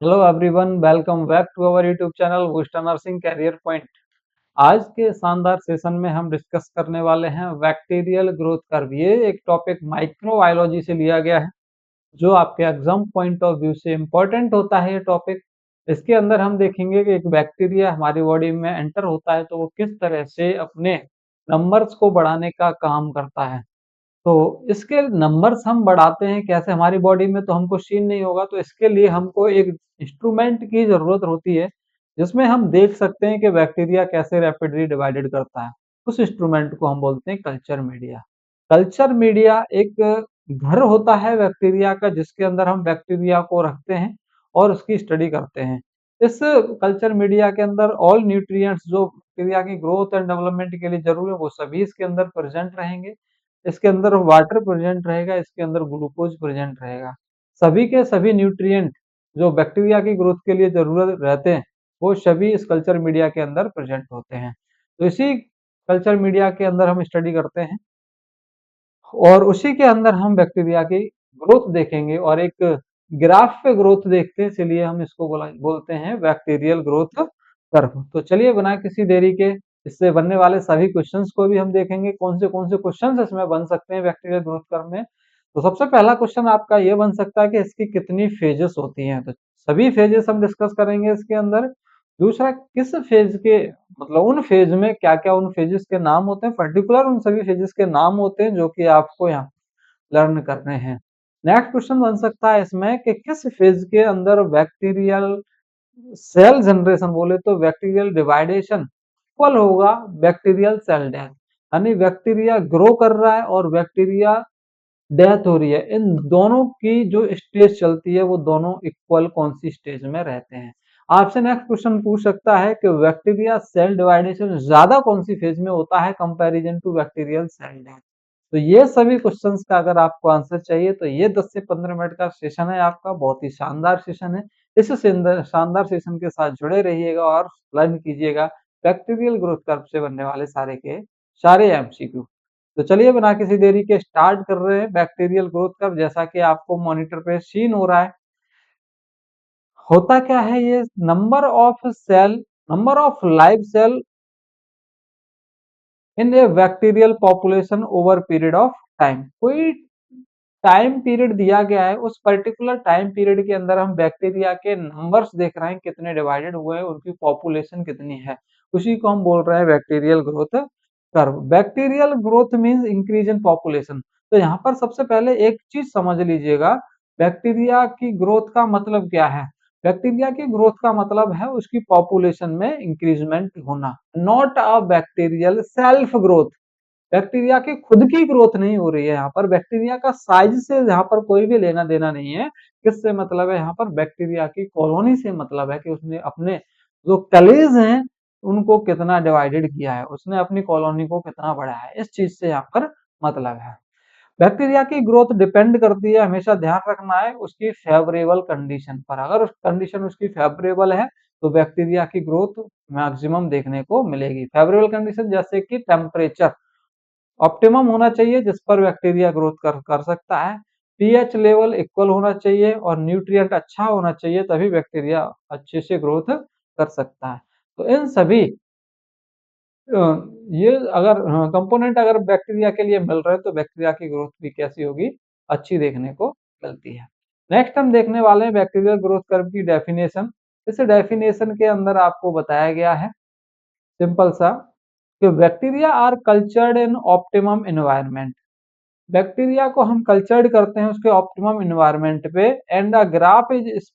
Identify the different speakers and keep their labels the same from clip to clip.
Speaker 1: Hello everyone, welcome back to our YouTube channel booster nursing career point. आज के शानदार session में हम डिस्कस करने वाले हैं बैक्टीरियल ग्रोथ कर्व। ये एक टॉपिक माइक्रोबायोलॉजी से लिया गया है जो आपके एग्जाम पॉइंट ऑफ व्यू से इम्पोर्टेंट होता है। ये टॉपिक इसके अंदर हम देखेंगे कि एक बैक्टीरिया हमारी बॉडी में एंटर होता है तो वो किस तरह से अपने नंबर्स को बढ़ाने का काम करता है। तो इसके नंबर्स हम बढ़ाते हैं कैसे हमारी बॉडी में, तो हमको सीन नहीं होगा। तो इसके लिए हमको एक इंस्ट्रूमेंट की जरूरत होती है जिसमें हम देख सकते हैं कि बैक्टीरिया कैसे रैपिडली डिवाइडेड करता है। उस इंस्ट्रूमेंट को हम बोलते हैं कल्चर मीडिया। कल्चर मीडिया एक घर होता है बैक्टीरिया का जिसके अंदर हम बैक्टीरिया को रखते हैं और उसकी स्टडी करते हैं। इस कल्चर मीडिया के अंदर ऑल न्यूट्रिएंट्स जो बैक्टीरिया की ग्रोथ एंड डेवलपमेंट के लिए जरूरी है वो सभी इसके अंदर प्रेजेंट रहेंगे। इसके अंदर वाटर प्रेजेंट रहेगा, इसके अंदर ग्लूकोज प्रेजेंट रहेगा। सभी के सभी न्यूट्रिएंट जो बैक्टीरिया की ग्रोथ के लिए जरूरत रहते हैं वो सभी इस कल्चर मीडिया के अंदर प्रेजेंट होते हैं। तो इसी कल्चर मीडिया के अंदर हम स्टडी करते हैं और उसी के अंदर हम बैक्टीरिया की ग्रोथ देखेंगे और एक ग्राफ पे ग्रोथ देखते हैं, इसलिए हम इसको बोलते हैं बैक्टीरियल ग्रोथ कर्व। तो चलिए बिना किसी देरी के इससे बनने वाले सभी क्वेश्चंस को भी हम देखेंगे कौन से क्वेश्चंस इसमें बन सकते हैं बैक्टीरियल ग्रोथ कर्व में। तो सबसे पहला क्वेश्चन आपका ये बन सकता है कि इसकी कितनी फेजेस होती हैं। तो सभी फेजेस हम डिस्कस करेंगे इसके अंदर। दूसरा, किस फेज के मतलब उन फेज में क्या क्या उन फेजेस के नाम होते हैं, पर्टिकुलर उन सभी फेजेस के नाम होते हैं जो कि आपको यहाँ लर्न करने हैं। नेक्स्ट क्वेश्चन बन सकता है इसमें कि किस फेज के अंदर बैक्टीरियल सेल जनरेशन बोले तो बैक्टीरियल डिवाइडेशन इक्वल होगा बैक्टीरियल सेल डेथ, यानी बैक्टीरिया ग्रो कर रहा है और बैक्टीरिया डेथ हो रही है। इन दोनों की जो स्टेज चलती है वो दोनों इक्वल कौन सी स्टेज में रहते हैं। आपसे नेक्स्ट क्वेश्चन पूछ सकता है कि बैक्टीरिया सेल डिवाइडेशन ज्यादा कौन सी फेज में होता है comparison to bacterial cell death. तो ये सभी क्वेश्चंस का अगर आपको आंसर चाहिए तो ये 10 से 15 मिनट का सेशन है आपका, बहुत ही शानदार सेशन है। इस शानदार सेशन के साथ जुड़े रहिएगा और लर्न कीजिएगा बैक्टीरियल ग्रोथ कर्व से बनने वाले सारे के सारे एमसीक्यू। तो चलिए बिना किसी देरी के स्टार्ट कर रहे हैं बैक्टीरियल ग्रोथ कर्व। जैसा कि आपको मॉनिटर पे सीन हो रहा है, होता क्या है ये number of live cell in a bacterial population over period of time. कोई टाइम पीरियड दिया गया है, उस पर्टिकुलर टाइम पीरियड के अंदर हम बैक्टीरिया के नंबर्स देख रहे हैं कितने डिवाइडेड हुए हैं, उनकी पॉपुलेशन कितनी है, उसी को हम बोल रहे हैं bacterial growth curve. Bacterial growth means increase in population. तो यहाँ पर सबसे पहले एक चीज समझ लीजिएगा, बैक्टीरिया की ग्रोथ का मतलब क्या है। बैक्टीरिया की ग्रोथ का मतलब है उसकी पॉपुलेशन में इंक्रीजमेंट होना, not a bacterial self growth. Bacteria की खुद की ग्रोथ नहीं हो रही है यहाँ पर, बैक्टीरिया का साइज से यहाँ पर कोई भी लेना देना नहीं है। किससे मतलब है यहाँ पर, बैक्टीरिया की कॉलोनी से मतलब है कि उसने अपने जो कलीज हैं उनको कितना डिवाइडेड किया है, उसने अपनी कॉलोनी को कितना बढ़ाया है, इस चीज से यहाँ पर मतलब है। बैक्टीरिया की ग्रोथ डिपेंड करती है, हमेशा ध्यान रखना है उसकी फेवरेबल कंडीशन पर। अगर उस कंडीशन उसकी फेवरेबल है तो बैक्टीरिया की ग्रोथ मैक्सिमम देखने को मिलेगी। फेवरेबल कंडीशन जैसे कि टेम्परेचर ऑप्टिमम होना चाहिए जिस पर बैक्टीरिया ग्रोथ कर सकता है, पीएच लेवल इक्वल होना चाहिए और न्यूट्रिएंट अच्छा होना चाहिए, तभी बैक्टीरिया अच्छे से ग्रोथ कर सकता है। तो इन सभी ये अगर कंपोनेंट अगर बैक्टीरिया के लिए मिल रहे हैं तो बैक्टीरिया की ग्रोथ भी कैसी होगी, अच्छी देखने को मिलती है। नेक्स्ट हम देखने वाले हैं बैक्टीरियल ग्रोथ कर्व की डेफिनेशन। इस डेफिनेशन के अंदर आपको बताया गया है सिंपल सा कि bacteria are cultured in optimum environment. Bacteria को हम कल्चर्ड करते हैं उसके ऑप्टिमम एनवायरनमेंट पे, and a graph is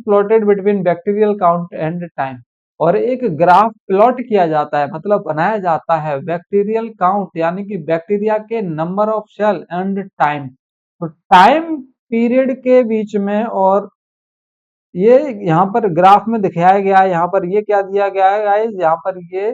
Speaker 1: plotted between bacterial count and time. और एक ग्राफ प्लॉट किया जाता है, मतलब बनाया जाता है बैक्टीरियल काउंट यानी कि बैक्टीरिया के number of cell and time. तो टाइम पीरियड के बीच में, और ये यहाँ पर ग्राफ में दिखाया गया है, यहाँ पर ये क्या दिया गया है गाइस, यहाँ पर ये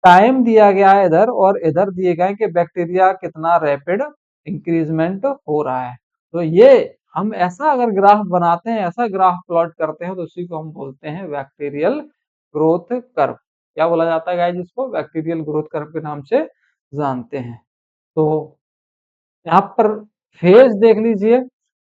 Speaker 1: टाइम दिया गया है इधर, और इधर दिए गए कि बैक्टीरिया कितना रैपिड इंक्रीजमेंट हो रहा है। तो ये हम ऐसा अगर ग्राफ बनाते हैं, ऐसा ग्राफ प्लॉट करते हैं तो उसी को हम बोलते हैं बैक्टीरियल ग्रोथ कर्व। क्या बोला जाता है गाइस, जिसको बैक्टीरियल ग्रोथ कर्व के नाम से जानते हैं। तो यहाँ पर फेज देख लीजिए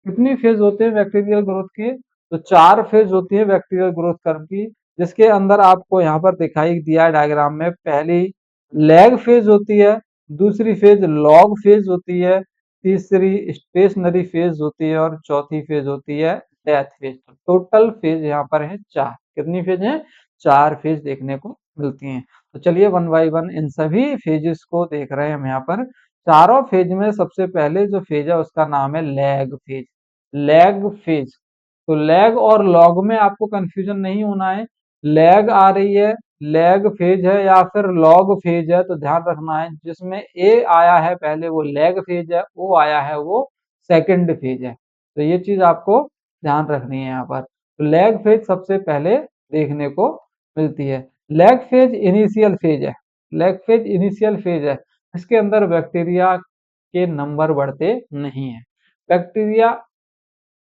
Speaker 1: कितनी फेज होते हैं बैक्टीरियल ग्रोथ के? तो 4 फेज होती है बैक्टीरियल ग्रोथ कर्व की, जिसके अंदर आपको यहाँ पर दिखाई दिया है डायग्राम में। पहली लैग फेज होती है, दूसरी फेज लॉग फेज होती है, तीसरी स्टेशनरी फेज होती है और चौथी फेज होती है डेथ फेज। टोटल फेज यहाँ पर है 4। कितनी फेज है? 4 फेज देखने को मिलती हैं। तो चलिए वन बाय वन इन सभी फेजेस को देख रहे हैं हम यहाँ पर। चारों फेज में सबसे पहले जो फेज है उसका नाम है लैग फेज। लैग फेज, तो लैग और लॉग में आपको कंफ्यूजन नहीं होना है। लैग आ रही है, लैग फेज है या फिर लॉग फेज है, तो ध्यान रखना है जिसमें ए आया है पहले वो लैग फेज है, ओ आया है वो सेकंड फेज है। तो ये चीज आपको ध्यान रखनी है यहाँ पर। तो लैग फेज सबसे पहले देखने को मिलती है। लैग फेज इनिशियल फेज है। लैग फेज इनिशियल फेज है, इसके अंदर बैक्टीरिया के नंबर बढ़ते नहीं है। Bacteria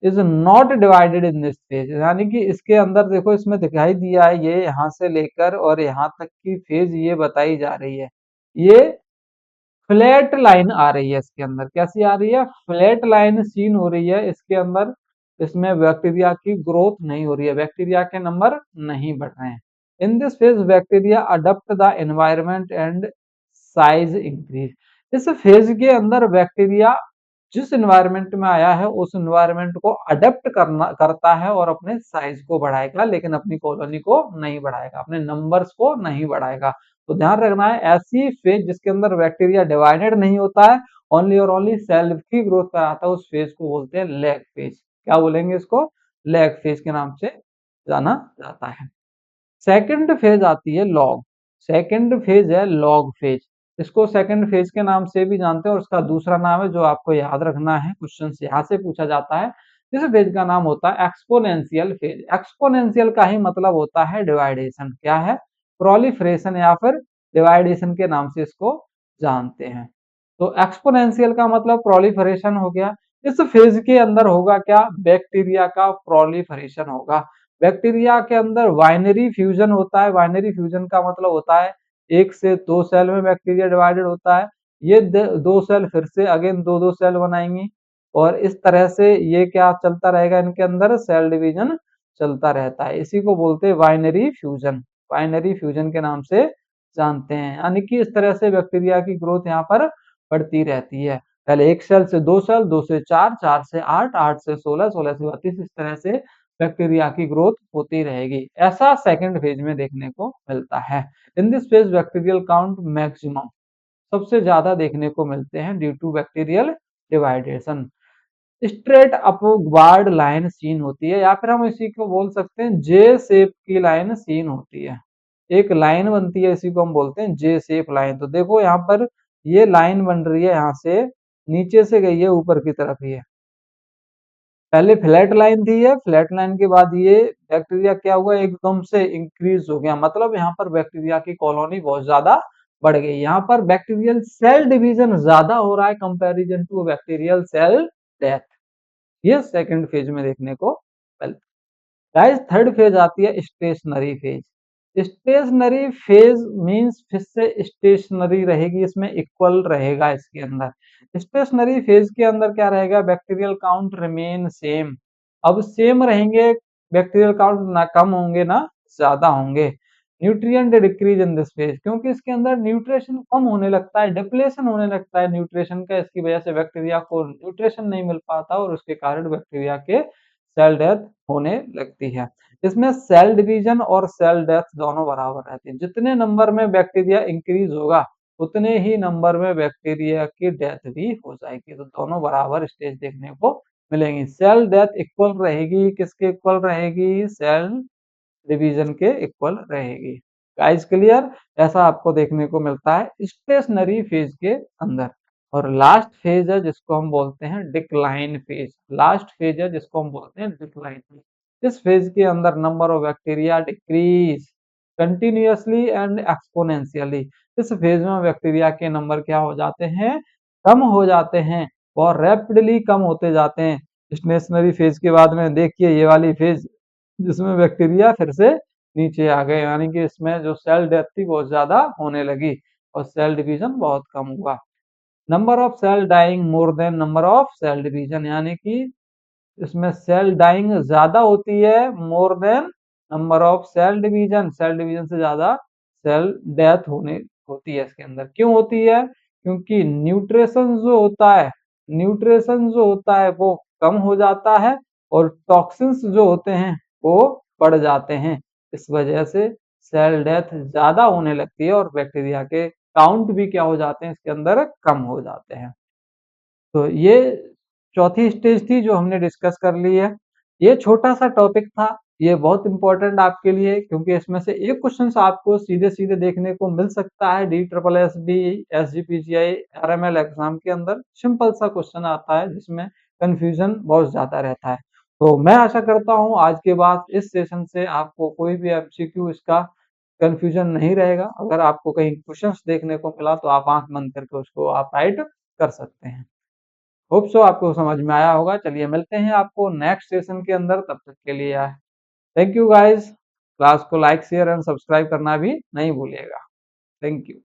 Speaker 1: is not divided in this phase, यानी कि इसके अंदर देखो इसमें दिखाई दिया है ये यहाँ से लेकर और यहाँ तक की फेज ये बताई जा रही है। ये फ्लैट लाइन आ रही है इसके अंदर। कैसी आ रही है? फ्लैट लाइन सीन हो रही है इसके अंदर। इसमें बैक्टीरिया की ग्रोथ नहीं हो रही है, बैक्टीरिया के नंबर नहीं बढ़ रहे हैं। इन this phase bacteria adopt the environment and size increase. इस फेज के अंदर बैक्टीरिया जिस एनवायरमेंट में आया है उस एनवायरमेंट को अडेप्ट करता है और अपने साइज को बढ़ाएगा, लेकिन अपनी कॉलोनी को नहीं बढ़ाएगा, अपने नंबर्स को नहीं बढ़ाएगा। तो ध्यान रखना है ऐसी फेज जिसके अंदर बैक्टीरिया डिवाइडेड नहीं होता है, ओनली और ओनली सेल की ग्रोथ कराता है, उस फेज को बोलते हैं लैग फेज। क्या बोलेंगे इसको? लैग फेज के नाम से जाना जाता है। सेकंड फेज आती है लॉग। सेकंड फेज है लॉग फेज। इसको सेकंड फेज के नाम से भी जानते हैं और उसका दूसरा नाम है जो आपको याद रखना है, क्वेश्चन यहाँ से पूछा जाता है। इस फेज का नाम होता है एक्सपोनेंशियल फेज। एक्सपोनेंशियल का ही मतलब होता है डिवाइडेशन। क्या है? प्रोलिफरेशन या फिर डिवाइडेशन के नाम से इसको जानते हैं। तो एक्सपोनेंशियल का मतलब प्रोलिफरेशन हो गया। इस फेज के अंदर होगा क्या? बैक्टीरिया का प्रोलिफरेशन होगा। बैक्टीरिया के अंदर बाइनरी फ्यूजन होता है। बाइनरी फ्यूजन का मतलब होता है एक से दो सेल में बैक्टीरिया डिवाइडेड होता है। ये दो सेल फिर से अगेन दो दो सेल बनाएंगी और इस तरह से ये क्या चलता रहेगा, इनके अंदर सेल डिवीजन चलता रहता है। इसी को बोलते हैं बाइनरी फ्यूजन। बाइनरी फ्यूजन के नाम से जानते हैं। यानी कि इस तरह से बैक्टीरिया की ग्रोथ यहाँ पर बढ़ती रहती है। पहले एक सेल से दो सेल, दो से चार, चार से आठ, आठ से 16, 16 से 32, इस तरह से बैक्टीरिया की ग्रोथ होती रहेगी। ऐसा सेकंड फेज में देखने को मिलता है। In this phase bacterial count maximum सबसे ज्यादा देखने को मिलते हैं due to bacterial division. Straight upward line seen होती है या फिर हम इसी को बोल सकते हैं जे शेप की लाइन सीन होती है। एक लाइन बनती है, इसी को हम बोलते हैं जे शेप लाइन। तो देखो यहाँ पर ये लाइन बन रही है, यहाँ से नीचे से गई है ऊपर की तरफ। ये पहले फ्लैट लाइन थी, है फ्लैट लाइन के बाद ये बैक्टीरिया क्या हुआ, एकदम से इंक्रीज हो गया। मतलब यहाँ पर बैक्टीरिया की कॉलोनी बहुत ज्यादा बढ़ गई। यहाँ पर बैक्टीरियल सेल डिवीजन ज्यादा हो रहा है comparison to bacterial cell death. ये सेकंड फेज में देखने को मिलता है। गाइस थर्ड फेज आती है stationary phase. Stationary phase means फिर से स्टेशनरी रहेगी, इसमें इक्वल रहेगा इसके अंदर। स्टेशनरी फेज के अंदर क्या रहेगा? Bacterial count remain same. अब सेम रहेंगे, बैक्टीरियल काउंट ना कम होंगे ना ज्यादा होंगे। Nutrient decrease in this phase, क्योंकि इसके अंदर न्यूट्रिशन कम होने लगता है, डिप्लेशन होने लगता है न्यूट्रिशन का। इसकी वजह से बैक्टीरिया को न्यूट्रिशन नहीं मिल पाता और उसके कारण बैक्टीरिया के सेल डेथ होने लगती है। इसमें सेल डिवीजन और सेल डेथ दोनों बराबर रहते हैं। जितने नंबर में बैक्टीरिया इंक्रीज होगा उतने ही नंबर में बैक्टीरिया की डेथ भी हो जाएगी। तो दोनों बराबर स्टेज देखने को मिलेंगी। सेल डेथ इक्वल रहेगी, किसके इक्वल रहेगी? सेल डिवीजन के इक्वल रहेगी। Guys clear? ऐसा आपको देखने को मिलता है स्टेशनरी फेज के अंदर। और लास्ट फेज है जिसको हम बोलते हैं डिक्लाइन फेज। लास्ट फेज है जिसको हम बोलते हैं डिक्लाइन फेज। इस फेज के अंदर number of bacteria decrease continuously and exponentially. इस फेज में बैक्टीरिया के नंबर क्या हो जाते हैं? कम हो जाते हैं और रैपिडली कम होते जाते हैं। स्टेशनरी फेज के बाद में देखिए ये वाली फेज जिसमें बैक्टीरिया फिर से नीचे आ गए, यानी कि इसमें जो सेल डेथ थी बहुत ज्यादा होने लगी और सेल डिवीजन बहुत कम हुआ। Number of cell dying more than number of cell division, यानी कि इसमें सेल डाइंग ज्यादा होती है more than number of cell division, cell division से ज्यादा सेल डेथ होने होती है इसके अंदर। क्यों होती है? क्योंकि न्यूट्रिशन जो होता है वो कम हो जाता है और टॉक्सिन्स जो होते हैं वो बढ़ जाते हैं। इस वजह से सेल डेथ ज्यादा होने लगती है और बैक्टीरिया के काउंट भी क्या हो जाते हैं इसके अंदर, कम हो जाते हैं। तो ये चौथी स्टेज थी जो हमने डिस्कस कर ली है। ये छोटा सा टॉपिक था, ये बहुत इंपॉर्टेंट आपके लिए, क्योंकि इसमें से एक क्वेश्चन आपको सीधे सीधे देखने को मिल सकता है DSSB, SGPGI, RML एग्जाम के अंदर। सिंपल सा क्वेश्चन आता है जिसमें कंफ्यूजन बहुत ज्यादा रहता है। तो मैं आशा करता हूँ आज के बाद इस सेशन से आपको कोई भी MCQ इसका कंफ्यूजन नहीं रहेगा। अगर आपको कहीं क्वेश्चंस देखने को मिला तो आप आंख बंद करके उसको आप राइट कर सकते हैं। होप सो आपको समझ में आया होगा। चलिए मिलते हैं आपको नेक्स्ट सेशन के अंदर, तब तक के लिए थैंक यू गाइस। क्लास को लाइक शेयर एंड सब्सक्राइब करना भी नहीं भूलिएगा। Thank you.